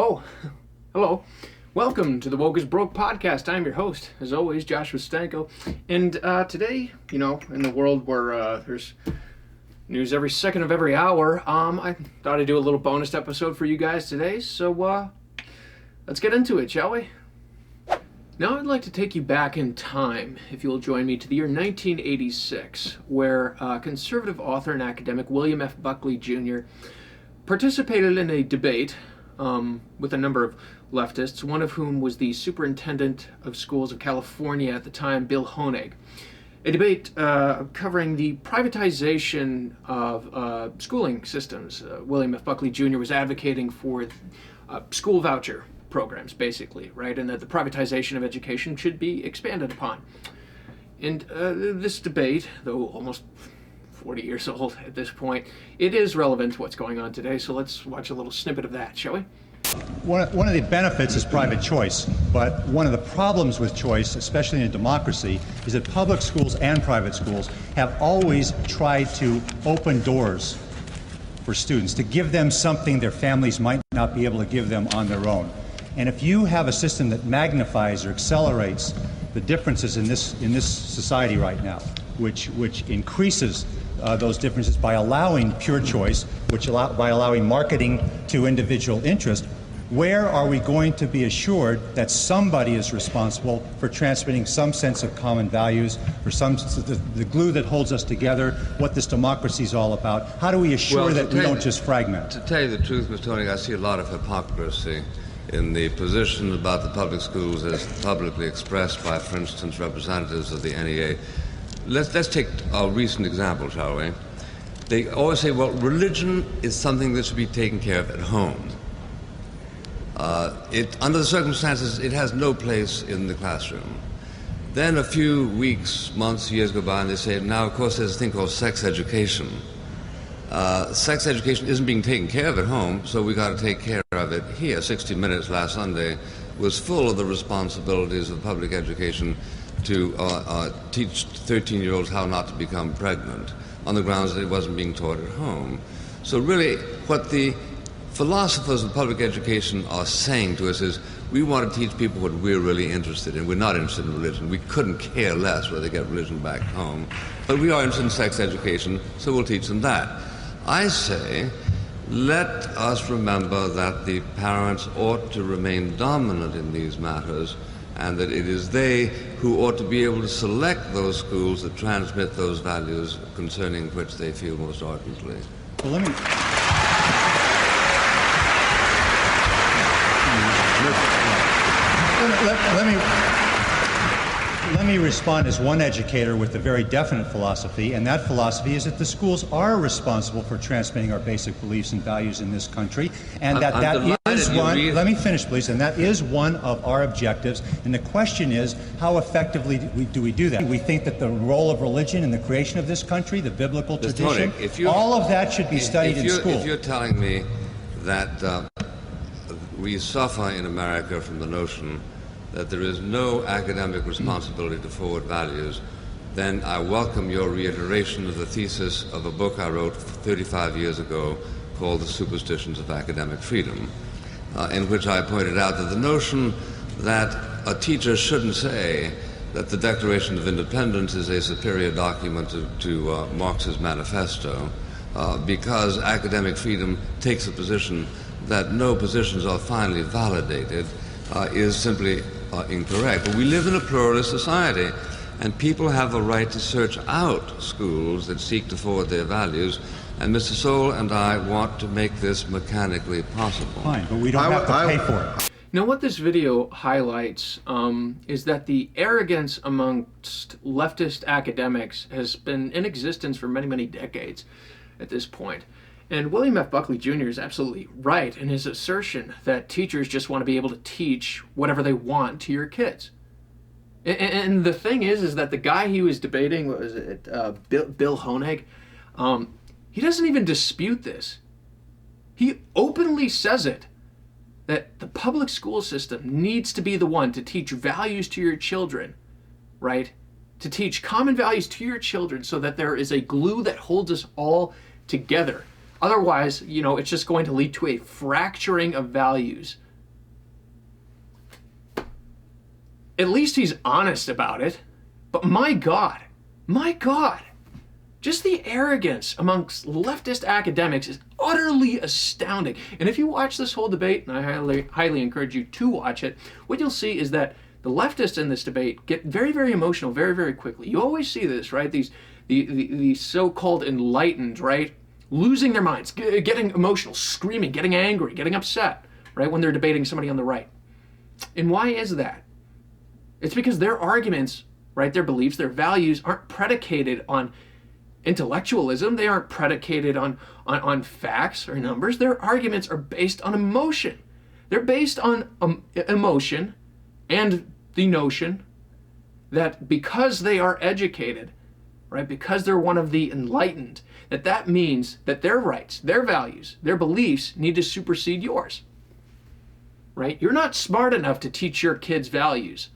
Oh, hello. Welcome to the Woke is Broke podcast. I'm your host, as always, Joshua Stanko. And today, in the world where there's news every second of every hour, I thought I'd do a little bonus episode for you guys today. So let's get into it, shall we? Now I'd like to take you back in time, if you'll join me, to the year 1986, where conservative author and academic William F. Buckley Jr. participated in a debate with a number of leftists, one of whom was the superintendent of schools of California at the time, Bill Honig. A debate covering the privatization of schooling systems. William F. Buckley Jr. was advocating for school voucher programs, basically, right? And that the privatization of education should be expanded upon. And this debate, though almost 40 years old at this point, it is relevant to what's going on today. So let's watch a little snippet of that, shall we? One of the benefits is private choice, but one of the problems with choice, especially in a democracy, is that public schools and private schools have always tried to open doors for students, to give them something their families might not be able to give them on their own. And if you have a system that magnifies or accelerates the differences in this society right now, which increases those differences by allowing pure choice, by allowing marketing to individual interest, where are we going to be assured that somebody is responsible for transmitting some sense of common values, for the glue that holds us together, what this democracy is all about? How do we assure that we don't just fragment? To tell you the truth, Mr. Honig, I see a lot of hypocrisy in the position about the public schools as publicly expressed by, for instance, representatives of the NEA. Let's take a recent example, shall we? They always say, well, religion is something that should be taken care of at home. Under the circumstances, it has no place in the classroom. Then a few weeks, months, years go by, and they say, now, of course, there's a thing called sex education. Sex education isn't being taken care of at home, so we got to take care of it here. 60 Minutes last Sunday was full of the responsibilities of public education to teach 13-year-olds how not to become pregnant on the grounds that it wasn't being taught at home. So really, what the philosophers of public education are saying to us is, we want to teach people what we're really interested in. We're not interested in religion. We couldn't care less whether they get religion back home. But we are interested in sex education, so we'll teach them that. I say, let us remember that the parents ought to remain dominant in these matters, and that it is they who ought to be able to select those schools that transmit those values concerning which they feel most ardently. Well, let me respond as one educator with a very definite philosophy, and that philosophy is that the schools are responsible for transmitting our basic beliefs and values in this country, and that is one. Let me finish, please. And that is one of our objectives. And the question is, how effectively do we do that? We think that the role of religion in the creation of this country, the biblical tradition, all of that should be studied in school. If you're telling me that we suffer in America from the notion that there is no academic responsibility to forward values, then I welcome your reiteration of the thesis of a book I wrote 35 years ago called The Superstitions of Academic Freedom, in which I pointed out that the notion that a teacher shouldn't say that the Declaration of Independence is a superior document to Marx's manifesto, because academic freedom takes a position that no positions are finally validated, is simply incorrect. But we live in a pluralist society, and people have a right to search out schools that seek to forward their values, and Mr. Soul and I want to make this mechanically possible. Fine, but we don't have to pay for it. Now, what this video highlights is that the arrogance amongst leftist academics has been in existence for many, many decades at this point. And William F. Buckley Jr. is absolutely right in his assertion that teachers just want to be able to teach whatever they want to your kids. And the thing is that the guy he was debating, what was it, Bill Honig, he doesn't even dispute this. He openly says it, that the public school system needs to be the one to teach values to your children, right? To teach common values to your children so that there is a glue that holds us all together. Otherwise, it's just going to lead to a fracturing of values at least he's honest about it. But my God, just the arrogance amongst leftist academics is utterly astounding. And if you watch this whole debate, and I highly encourage you to watch it, what you'll see is that the leftists in this debate get very, very emotional very, very quickly. You always see this, right? These so-called enlightened, right? Losing their minds, getting emotional, screaming, getting angry, getting upset, right? When they're debating somebody on the right. And why is that? It's because their arguments, right, their beliefs, their values aren't predicated on intellectualism. They aren't predicated on facts or numbers. Their arguments are based on emotion. They're based on emotion and the notion that because they are educated, right, because they're one of the enlightened, that means that their rights, their values, their beliefs need to supersede yours, right? You're not smart enough to teach your kids values.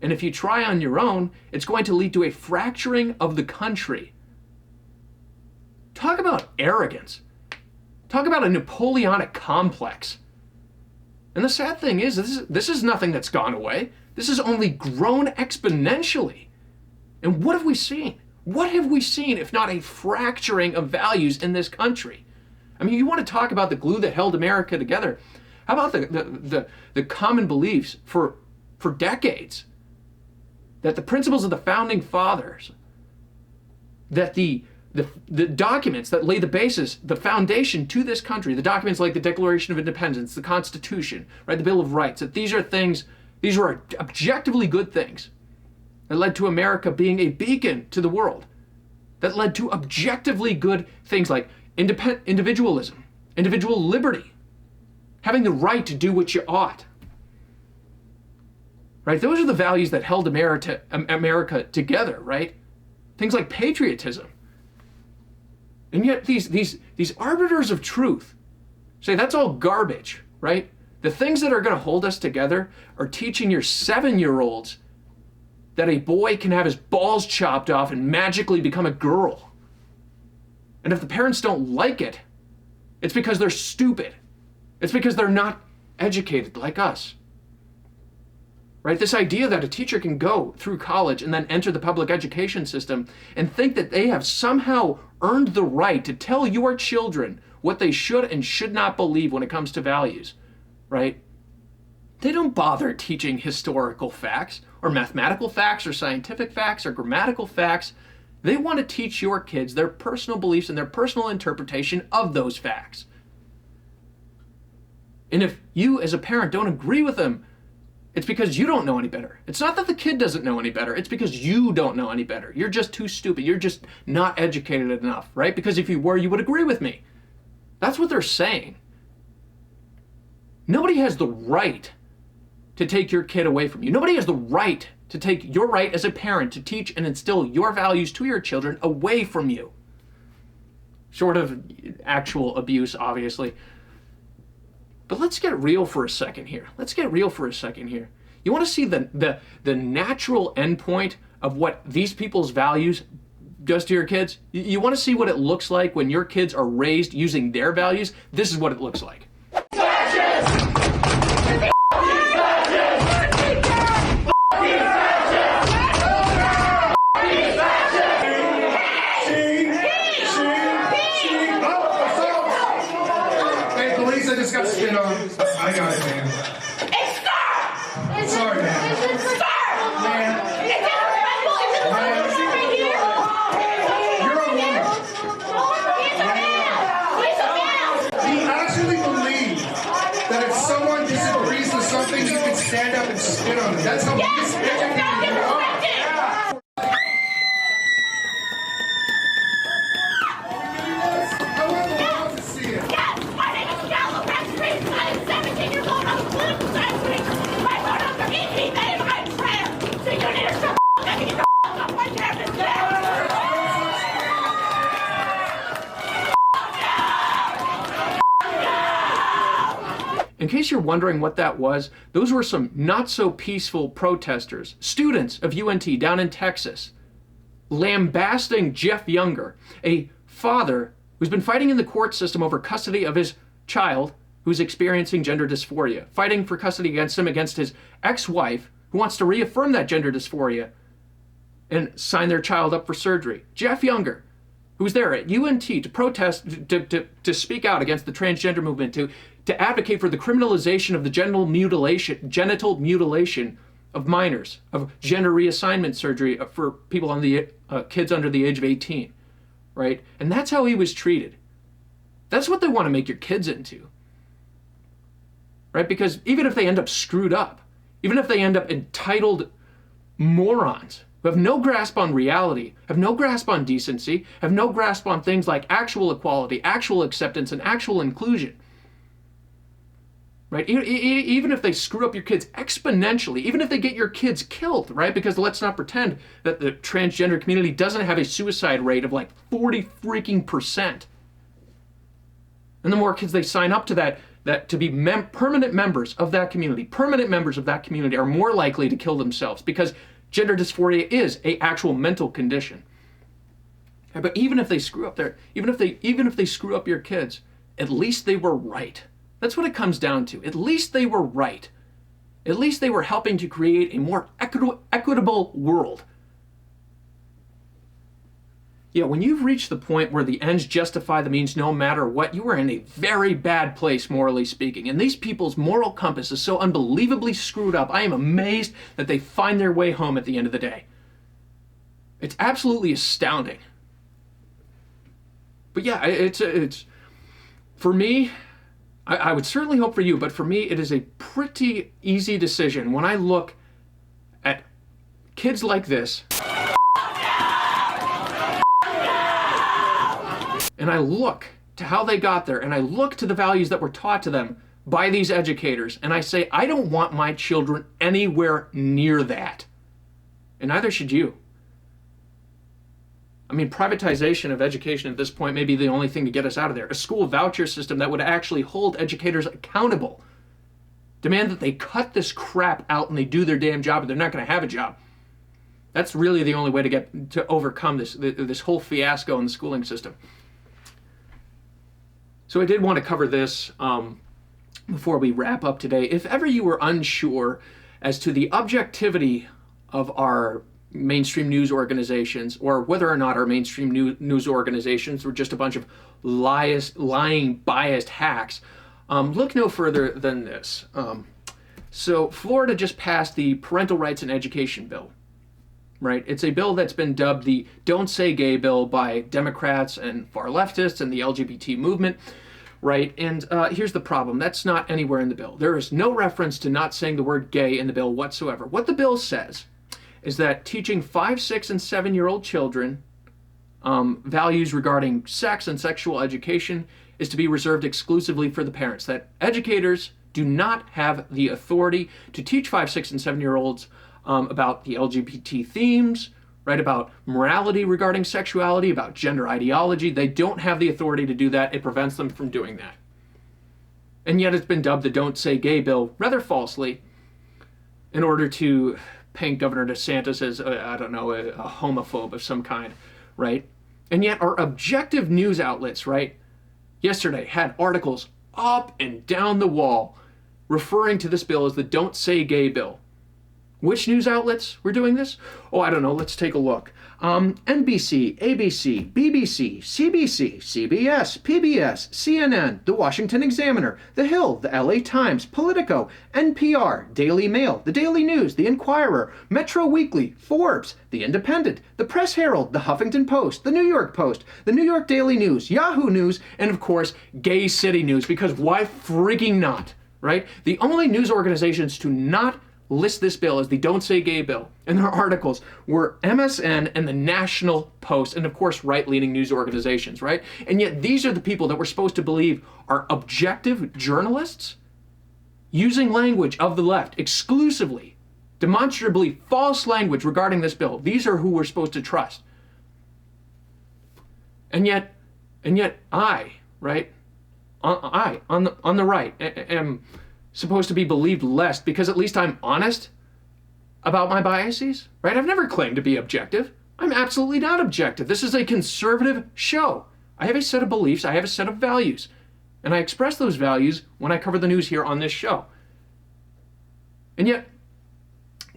And if you try on your own, it's going to lead to a fracturing of the country. Talk about arrogance. Talk about a Napoleonic complex. And the sad thing is, this is nothing that's gone away. This has only grown exponentially. And what have we seen? What have we seen if not a fracturing of values in this country? I mean, you want to talk about the glue that held America together. How about the common beliefs for decades? That the principles of the founding fathers, that the documents that lay the basis, the foundation to this country, the documents like the Declaration of Independence, the Constitution, right, the Bill of Rights, that these were objectively good things that led to America being a beacon to the world, that led to objectively good things like individualism, individual liberty, having the right to do what you ought. Right? Those are the values that held America together, right? Things like patriotism. And yet these arbiters of truth say that's all garbage, right? The things that are going to hold us together are teaching your 7-year-olds that a boy can have his balls chopped off and magically become a girl. And if the parents don't like it, it's because they're stupid. It's because they're not educated like us. Right? This idea that a teacher can go through college and then enter the public education system and think that they have somehow earned the right to tell your children what they should and should not believe when it comes to values, right? They don't bother teaching historical facts or mathematical facts or scientific facts or grammatical facts. They want to teach your kids their personal beliefs and their personal interpretation of those facts. And if you as a parent don't agree with them, it's because you don't know any better. It's not that the kid doesn't know any better. It's because you don't know any better. You're just too stupid. You're just not educated enough, right? Because if you were, you would agree with me. That's what they're saying. Nobody has the right to take your kid away from you. Nobody has the right to take your right as a parent to teach and instill your values to your children away from you. Short of actual abuse, obviously. But let's get real for a second here. You want to see the natural endpoint of what these people's values does to your kids? You want to see what it looks like when your kids are raised using their values? This is what it looks like. I got it, man. It's sir! It's sorry, man. It's sir! Man. It's disrespectful. It's disrespectful right here. You're a woman. He's a man. He's a man. Do you actually believe that if someone disagrees with something, you can stand up and spit on them? That's how yes, this is not disrespected. In case you're wondering what that was, those were some not so peaceful protesters, students of UNT down in Texas, lambasting Jeff Younger, a father who's been fighting in the court system over custody of his child who's experiencing gender dysphoria, fighting for custody against him against his ex-wife, who who wants to reaffirm that gender dysphoria and sign their child up for surgery. Jeff Younger, who's there at UNT to protest, to speak out against the transgender movement, to advocate for the criminalization of the genital mutilation of minors, of gender reassignment surgery for people on the kids under the age of 18, right? And that's how he was treated. That's what they want to make your kids into, right? Because even if they end up screwed up, even if they end up entitled morons who have no grasp on reality, have no grasp on decency, have no grasp on things like actual equality, actual acceptance, and actual inclusion, right? Even if they screw up your kids exponentially, even if they get your kids killed, right? Because let's not pretend that the transgender community doesn't have a suicide rate of like 40%. And the more kids they sign up to that to be permanent members of that community are more likely to kill themselves, because gender dysphoria is an actual mental condition. But even if they screw up even if they screw up your kids, at least they were right. That's what it comes down to. At least they were right. At least they were helping to create a more equitable world. Yeah, when you've reached the point where the ends justify the means no matter what, you are in a very bad place, morally speaking. And these people's moral compass is so unbelievably screwed up, I am amazed that they find their way home at the end of the day. It's absolutely astounding. But yeah, it's for me, I would certainly hope for you, but for me, it is a pretty easy decision when I look at kids like this, and I look to how they got there, and I look to the values that were taught to them by these educators, and I say, I don't want my children anywhere near that. And neither should you. I mean, privatization of education at this point may be the only thing to get us out of there. A school voucher system that would actually hold educators accountable. Demand that they cut this crap out and they do their damn job, and they're not going to have a job. That's really the only way to overcome this whole fiasco in the schooling system. So I did want to cover this before we wrap up today. If ever you were unsure as to the objectivity of our mainstream news organizations, or whether or not our mainstream news organizations were just a bunch of lying, biased hacks, look no further than this. So Florida just passed the Parental Rights and Education bill. Right? It's a bill that's been dubbed the Don't Say Gay bill by Democrats and far leftists and the LGBT movement, right? And here's the problem. That's not anywhere in the bill. There is no reference to not saying the word gay in the bill whatsoever. What the bill says is that teaching 5, 6, and 7-year-old children values regarding sex and sexual education is to be reserved exclusively for the parents, that educators do not have the authority to teach 5, 6, and 7-year-olds about the LGBT themes, right? About morality regarding sexuality, about gender ideology. They don't have the authority to do that. It prevents them from doing that. And yet it's been dubbed the Don't Say Gay bill, rather falsely, in order to paint Governor DeSantis as, a homophobe of some kind, right? And yet our objective news outlets, right, yesterday had articles up and down the wall referring to this bill as the Don't Say Gay bill. Which news outlets were doing this? Oh, I don't know. Let's take a look. NBC, ABC, BBC, CBC, CBS, PBS, CNN, The Washington Examiner, The Hill, The LA Times, Politico, NPR, Daily Mail, The Daily News, The Inquirer, Metro Weekly, Forbes, The Independent, The Press Herald, The Huffington Post, The New York Post, The New York Daily News, Yahoo News, and of course, Gay City News, because why freaking not, right? The only news organizations to not list this bill as the Don't Say Gay bill in their articles were MSN and the National Post, and of course right-leaning news organizations, right? And yet these are the people that we're supposed to believe are objective journalists using language of the left exclusively, demonstrably false language regarding this bill. These are who we're supposed to trust. And yet I, right? I on the right am supposed to be believed less because at least I'm honest about my biases, right? I've never claimed to be objective. I'm absolutely not objective. This is a conservative show. I have a set of beliefs, I have a set of values, and I express those values when I cover the news here on this show. And yet,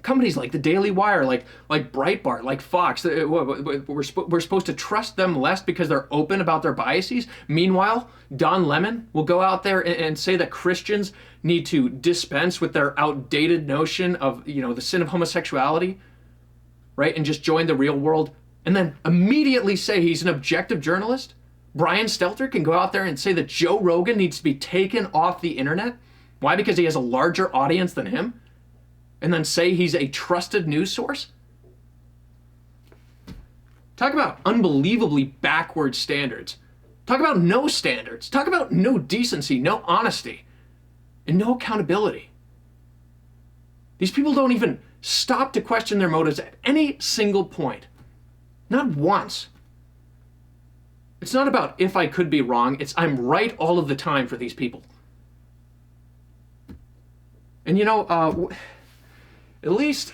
companies like the Daily Wire, like Breitbart, like Fox, we're supposed to trust them less because they're open about their biases. Meanwhile, Don Lemon will go out there and say that Christians need to dispense with their outdated notion of, the sin of homosexuality, right? And just join the real world, and then immediately say he's an objective journalist. Brian Stelter can go out there and say that Joe Rogan needs to be taken off the internet. Why? Because he has a larger audience than him? And then say he's a trusted news source? Talk about unbelievably backward standards. Talk about no standards. Talk about no decency, no honesty, and no accountability. These people don't even stop to question their motives at any single point. Not once. It's not about if I could be wrong, it's I'm right all of the time for these people. And at least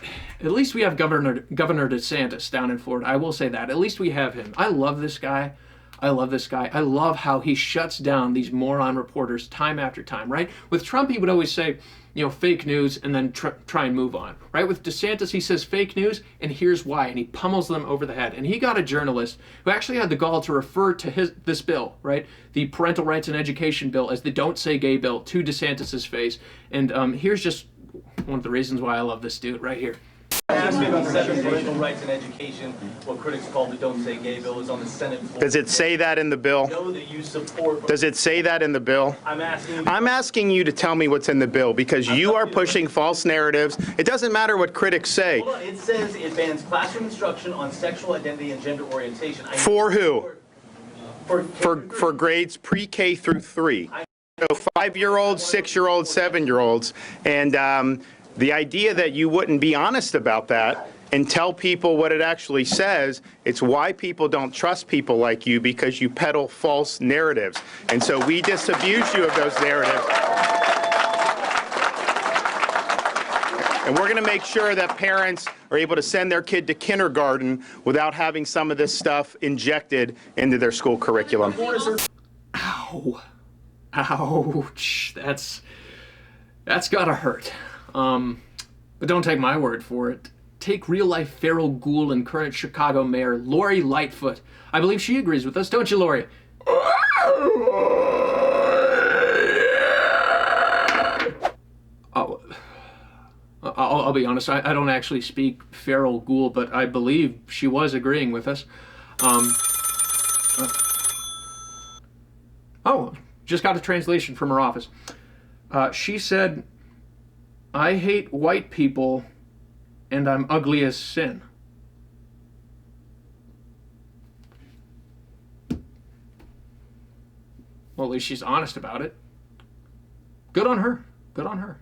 we have Governor DeSantis down in Florida. I will say that. At least we have him. I love this guy. I love how he shuts down these moron reporters time after time, right? With Trump, he would always say, fake news and then try and move on, right? With DeSantis, he says fake news and here's why, and he pummels them over the head. And he got a journalist who actually had the gall to refer to this bill, right? The Parental Rights and Education bill as the Don't Say Gay bill to DeSantis's face. And here's just one of the reasons why I love this dude right here. Amendment 7, Parental Rights and Education, what critics call the Don't Say Gay bill, is on the Senate floor. Does it say that in the bill? Know that you support. Does it say that in the bill? I'm asking you to tell me what's in the bill, because you are pushing false narratives. It doesn't matter what critics say. Hold on. It says it bans classroom instruction on sexual identity and gender orientation. For who? For grades pre-K through 3. So 5-year-olds, 6-year-olds, 7-year-olds, and the idea that you wouldn't be honest about that and tell people what it actually says, it's why people don't trust people like you, because you peddle false narratives. And so we disabuse you of those narratives. And we're going to make sure that parents are able to send their kid to kindergarten without having some of this stuff injected into their school curriculum. Ow. Ouch. That's gotta hurt. But don't take my word for it. Take real-life feral ghoul and current Chicago Mayor Lori Lightfoot. I believe she agrees with us, don't you, Lori? I'll be honest, I don't actually speak feral ghoul, but I believe she was agreeing with us. Just got a translation from her office. She said, I hate white people and I'm ugly as sin. Well, at least she's honest about it. Good on her. Good on her.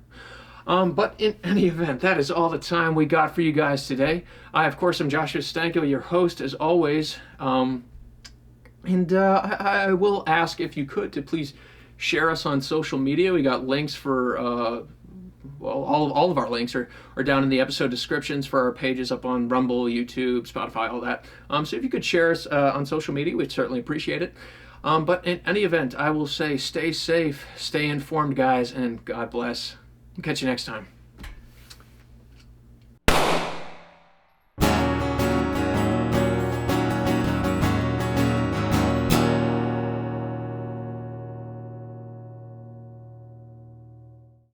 But in any event, that is all the time we got for you guys today. I, of course, am Joshua Stanko, your host, as always. I will ask if you could to please share us on social media. We got links for, all of our links are down in the episode descriptions for our pages up on Rumble, YouTube, Spotify, all that. So if you could share us on social media, we'd certainly appreciate it. But in any event, I will say stay safe, stay informed, guys, and God bless. Catch you next time.